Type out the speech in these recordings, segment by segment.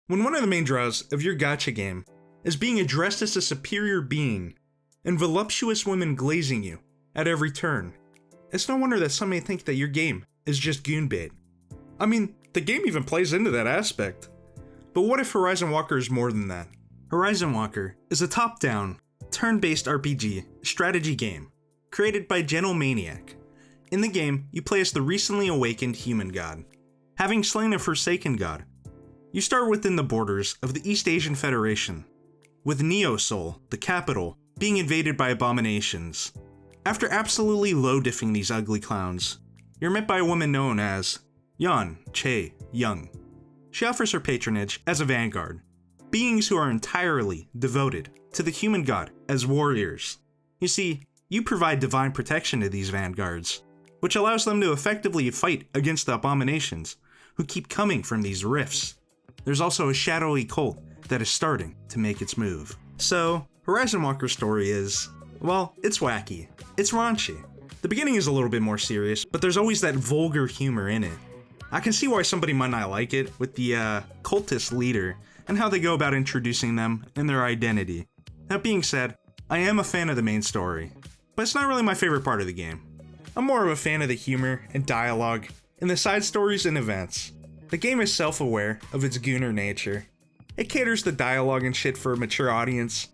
When one of the main draws of your gacha game is being addressed as a superior being, and voluptuous women glazing you at every turn, it's no wonder that some may think that your game is just goon bait. I mean, the game even plays into that aspect. But what if Horizon Walker is more than that? Horizon Walker is a top-down, turn-based RPG strategy game created by Gentlemaniac. In the game, you play as the recently awakened human god. Having slain a forsaken god, you start within the borders of the East Asian Federation, with Neo Seoul, the capital, being invaded by abominations. After absolutely low-diffing these ugly clowns, you're met by a woman known as Yeon Chae Young. She offers her patronage as a vanguard, beings who are entirely devoted to the human god as warriors. You see, you provide divine protection to these vanguards, which allows them to effectively fight against the abominations who keep coming from these rifts. There's also a shadowy cult that is starting to make its move. So, Horizon Walker's story is, well, it's wacky. It's raunchy. The beginning is a little bit more serious, but there's always that vulgar humor in it. I can see why somebody might not like it, with the cultist leader and how they go about introducing them and their identity. That being said, I am a fan of the main story, but it's not really my favorite part of the game. I'm more of a fan of the humor and dialogue and the side stories and events. The game is self-aware of its gooner nature. It caters the dialogue and shit for a mature audience.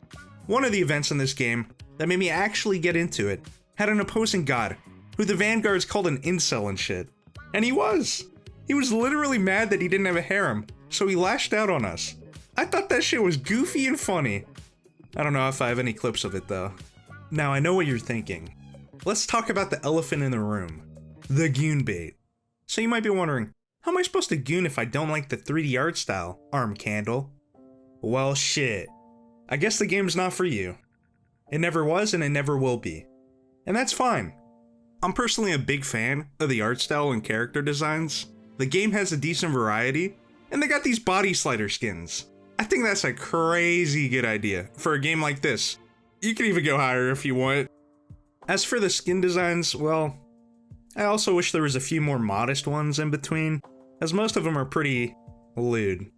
One of the events in this game that made me actually get into it had an opposing god, who the vanguards called an incel and shit. And he was! He was literally mad that he didn't have a harem, so he lashed out on us. I thought that shit was goofy and funny. I don't know if I have any clips of it though. Now I know what you're thinking. Let's talk about the elephant in the room. The goon bait. So you might be wondering, how am I supposed to goon if I don't like the 3D art style, TheArmedCandle? Well shit. I guess the game's not for you. It never was and it never will be. And that's fine. I'm personally a big fan of the art style and character designs. The game has a decent variety, and they got these body slider skins. I think that's a crazy good idea for a game like this. You can even go higher if you want. As for the skin designs, well, I also wish there was a few more modest ones in between, as most of them are pretty lewd.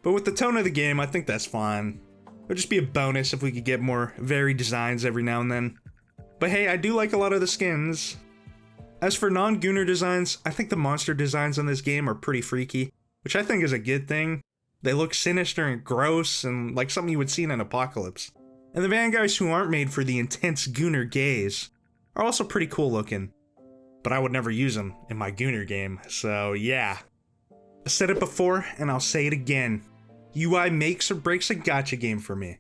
But with the tone of the game, I think that's fine. It would just be a bonus if we could get more varied designs every now and then. But hey, I do like a lot of the skins. As for non-gooner designs, I think the monster designs in this game are pretty freaky, which I think is a good thing. They look sinister and gross and like something you would see in an apocalypse. And the vanguards who aren't made for the intense gooner gaze are also pretty cool looking. But I would never use them in my gooner game, so yeah. I said it before and I'll say it again. UI makes or breaks a gacha game for me.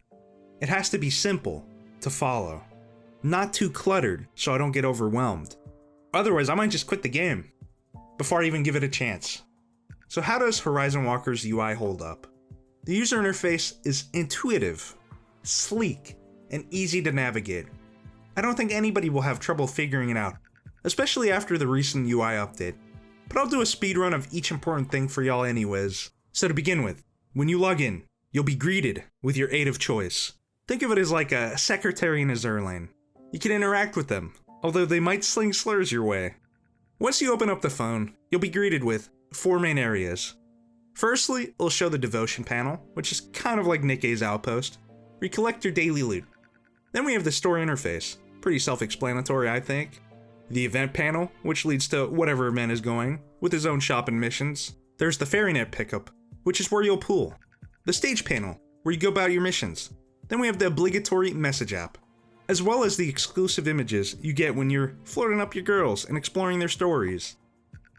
It has to be simple to follow. Not too cluttered so I don't get overwhelmed. Otherwise, I might just quit the game before I even give it a chance. So how does Horizon Walker's UI hold up? The user interface is intuitive, sleek, and easy to navigate. I don't think anybody will have trouble figuring it out, especially after the recent UI update. But I'll do a speedrun of each important thing for y'all anyways. So to begin with, when you log in, you'll be greeted with your aide of choice. Think of it as like a secretary in a Zerlane. You can interact with them, although they might sling slurs your way. Once you open up the phone, you'll be greeted with 4 main areas. Firstly, it'll show the devotion panel, which is kind of like Nikkei's outpost, where you collect your daily loot. Then we have the store interface, pretty self-explanatory I think. The event panel, which leads to whatever event is going, with his own shop and missions. There's the FairyNet pickup, which is where you'll pool. The stage panel, where you go about your missions. Then we have the obligatory message app, as well as the exclusive images you get when you're floating up your girls and exploring their stories.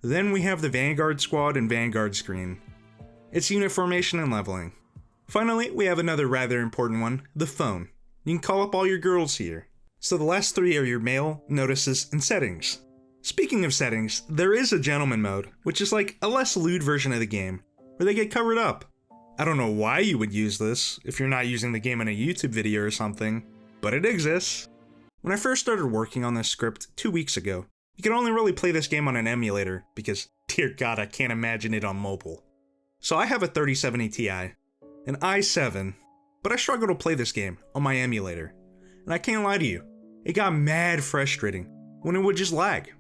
Then we have the Vanguard Squad and Vanguard screen. It's unit formation and leveling. Finally, we have another rather important one, the phone. You can call up all your girls here. So the last 3 are your mail, notices, and settings. Speaking of settings, there is a gentleman mode, which is like a less lewd version of the game, where they get covered up. I don't know why you would use this, if you're not using the game in a YouTube video or something, but it exists. When I first started working on this script 2 weeks ago, you could only really play this game on an emulator, because dear god I can't imagine it on mobile. So I have a 3070 Ti, an i7, but I struggle to play this game on my emulator. And I can't lie to you, it got mad frustrating when it would just lag.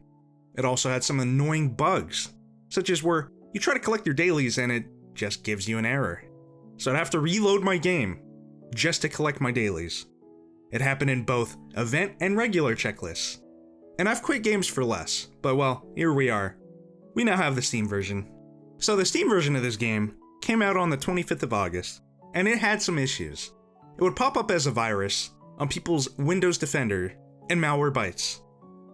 It also had some annoying bugs, such as where you try to collect your dailies and it just gives you an error. so I'd have to reload my game just to collect my dailies. It happened in both event and regular checklists. And I've quit games for less, but well, here we are. We now have the Steam version. So the Steam version of this game came out on the 25th of August, and it had some issues. It would pop up as a virus on people's Windows Defender and Malwarebytes.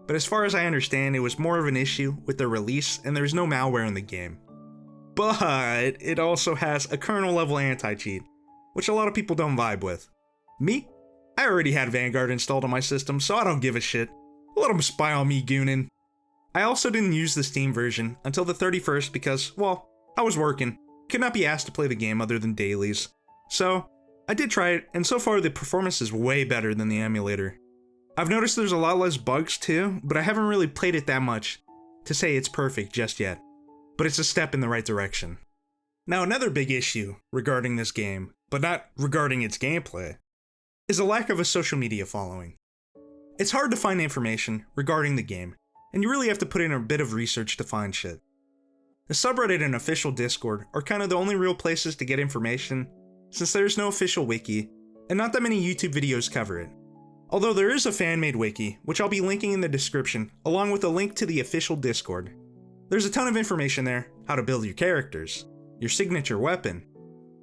But as far as I understand, it was more of an issue with the release and there's no malware in the game. But it also has a kernel level anti-cheat, which a lot of people don't vibe with. Me? I already had Vanguard installed on my system, so I don't give a shit. Let them spy on me, goonin'. I also didn't use the Steam version until the 31st because, well, I was working. Could not be asked to play the game other than dailies. So, I did try it, and so far the performance is way better than the emulator. I've noticed there's a lot less bugs too, but I haven't really played it that much to say it's perfect just yet. But it's a step in the right direction. Now another big issue regarding this game, but not regarding its gameplay, is a lack of a social media following. It's hard to find information regarding the game, and you really have to put in a bit of research to find shit. The subreddit and official Discord are kind of the only real places to get information, since there's no official wiki, and not that many YouTube videos cover it. Although there is a fan-made wiki, which I'll be linking in the description, along with a link to the official Discord. There's a ton of information there, how to build your characters, your signature weapon,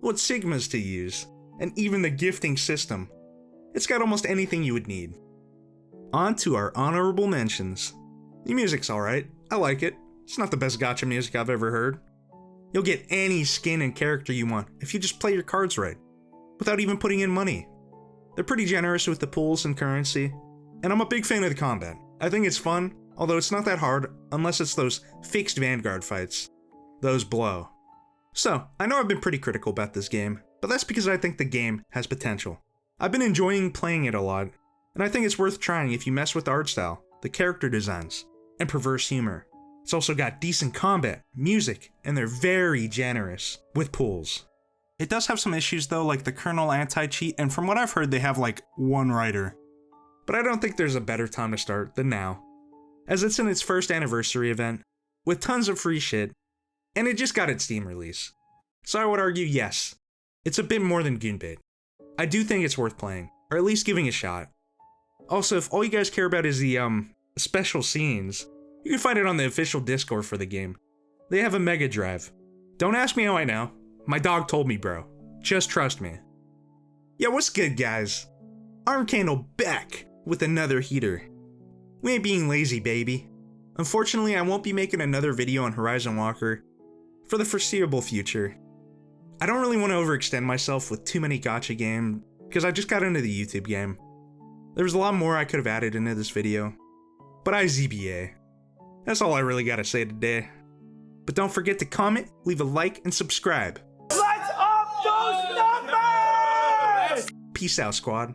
what sigmas to use, and even the gifting system. It's got almost anything you would need. On to our honorable mentions. The music's alright, I like it. It's not the best gacha music I've ever heard. You'll get any skin and character you want if you just play your cards right, without even putting in money. They're pretty generous with the pools and currency, and I'm a big fan of the combat. I think it's fun, although it's not that hard unless it's those fixed Vanguard fights. Those blow. So, I know I've been pretty critical about this game, but that's because I think the game has potential. I've been enjoying playing it a lot, and I think it's worth trying if you mess with the art style, the character designs, and perverse humor. It's also got decent combat, music, and they're very generous with pools. It does have some issues though, like the kernel anti-cheat, and from what I've heard they have like one writer. But I don't think there's a better time to start than now, as it's in its first anniversary event, with tons of free shit, and it just got its Steam release. So I would argue yes, it's a bit more than Goonbait. I do think it's worth playing, or at least giving a shot. Also, if all you guys care about is the special scenes, you can find it on the official Discord for the game. They have a mega drive. Don't ask me how I know. My dog told me, bro. Just trust me. Yeah, what's good, guys? TheArmedCandle back with another heater. We ain't being lazy, baby. Unfortunately, I won't be making another video on Horizon Walker for the foreseeable future. I don't really want to overextend myself with too many gacha games, because I just got into the YouTube game. There was a lot more I could have added into this video, but I ZBA. That's all I really gotta say today. But don't forget to comment, leave a like, and subscribe. Let's up those numbers! Peace out, squad.